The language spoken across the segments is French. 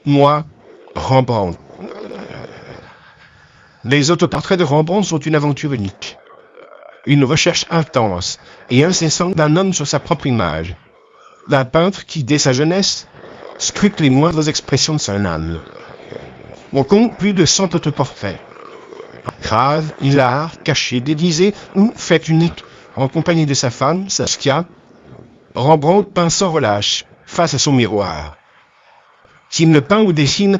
Moi, Rembrandt. Les autoportraits de Rembrandt sont une aventure unique. Une recherche intense et incessante d'un homme sur sa propre image. D'un peintre qui, dès sa jeunesse, scrute les moindres expressions de son âme. On compte plus de 100 autoportraits. Grave, hilar, caché, déguisé ou fait unique, en compagnie de sa femme, Saskia, Rembrandt peint sans relâche, face à son miroir. S'il ne peint ou dessine,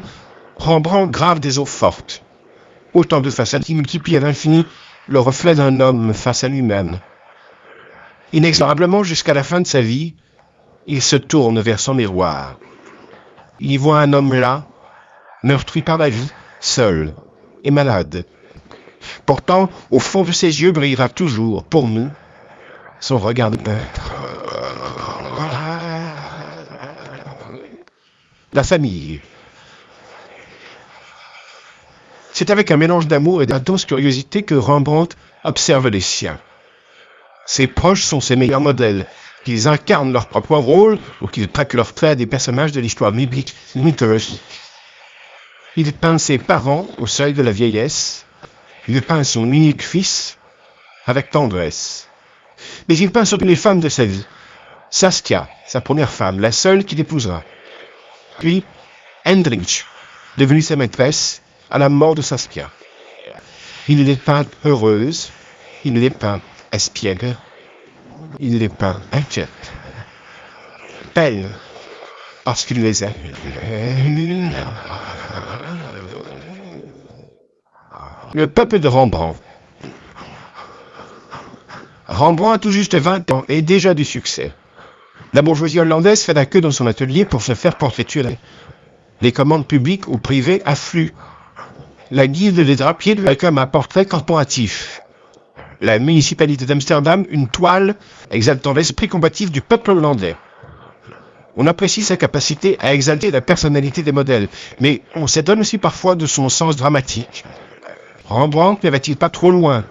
Rembrandt grave des eaux fortes. Autant de façades qui multiplient à l'infini le reflet d'un homme face à lui-même. Inexorablement jusqu'à la fin de sa vie, il se tourne vers son miroir. Il y voit un homme là, meurtri par la vie, seul et malade. Pourtant, au fond de ses yeux brillera toujours, pour nous, son regard de peintre. La famille. C'est avec un mélange d'amour et d'intense curiosité que Rembrandt observe les siens. Ses proches sont ses meilleurs modèles, qu'ils incarnent leur propre rôle ou qu'ils prêtent leurs traits à des personnages de l'histoire biblique mythologique. Il peint ses parents au seuil de la vieillesse. Il peint son unique fils avec tendresse. Mais il peint surtout les femmes de sa vie. Saskia, sa première femme, la seule qu'il épousera. Puis, Hendrich, devenue sa maîtresse, à la mort de Saskia. Il les peint heureuses, il les peint espiègles, il les peint inquiètes. Belles, parce qu'il les aime. Le peuple de Rembrandt. Rembrandt a tout juste 20 ans et déjà du succès. La bourgeoisie hollandaise fait la queue dans son atelier pour se faire portraiturer. Les commandes publiques ou privées affluent. La guilde des drapiers lui réclame un portrait corporatif. La municipalité d'Amsterdam, une toile exaltant l'esprit combatif du peuple hollandais. On apprécie sa capacité à exalter la personnalité des modèles, mais on s'étonne aussi parfois de son sens dramatique. Rembrandt ne va-t-il pas trop loin?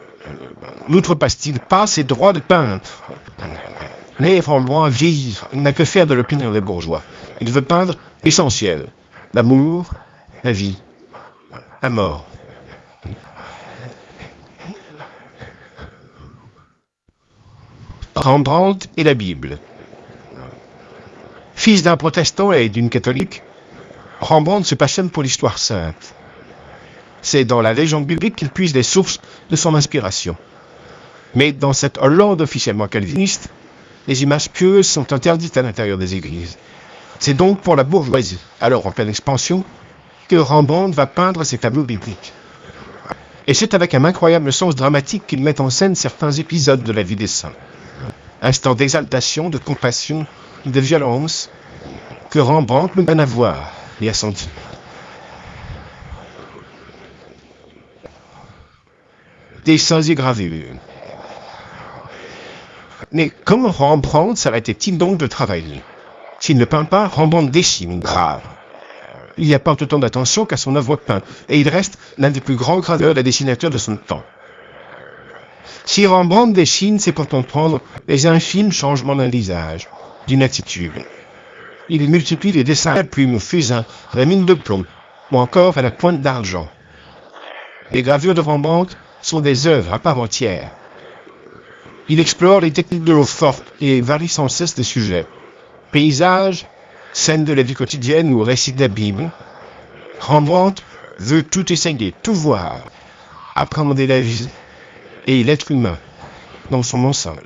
N'outrepasse-t-il pas ses droits de peintre? Mais Rembrandt vit, il n'a que faire de l'opinion des bourgeois. Il veut peindre l'essentiel. L'amour, la vie, la mort. Rembrandt et la Bible. Fils d'un protestant et d'une catholique, Rembrandt se passionne pour l'histoire sainte. C'est dans la légende biblique qu'il puise les sources de son inspiration. Mais dans cette Hollande officiellement calviniste, les images pieuses sont interdites à l'intérieur des églises. C'est donc pour la bourgeoisie, alors en pleine expansion, que Rembrandt va peindre ses tableaux bibliques. Et c'est avec un incroyable sens dramatique qu'il met en scène certains épisodes de la vie des saints. Instants d'exaltation, de compassion, de violence, que Rembrandt nous donne à voir et à sentir. Des saints et gravures. Mais comment Rembrandt s'arrêtait-il donc de travailler? S'il ne peint pas, Rembrandt dessine grave. Il y apporte autant d'attention qu'à son œuvre peinte, et il reste l'un des plus grands graveurs et dessinateurs de son temps. Si Rembrandt dessine, c'est pour comprendre les infimes changements d'un visage, d'une attitude. Il multiplie les dessins à la plume, au fusain, à la mine de plomb, ou encore à la pointe d'argent. Les gravures de Rembrandt sont des œuvres à part entière. Il explore les techniques de l'eau forte et varie sans cesse de sujets. Paysages, scènes de la vie quotidienne ou récits de la Bible. Rembrandt veut tout essayer, tout voir, appréhender la vie et l'être humain dans son ensemble.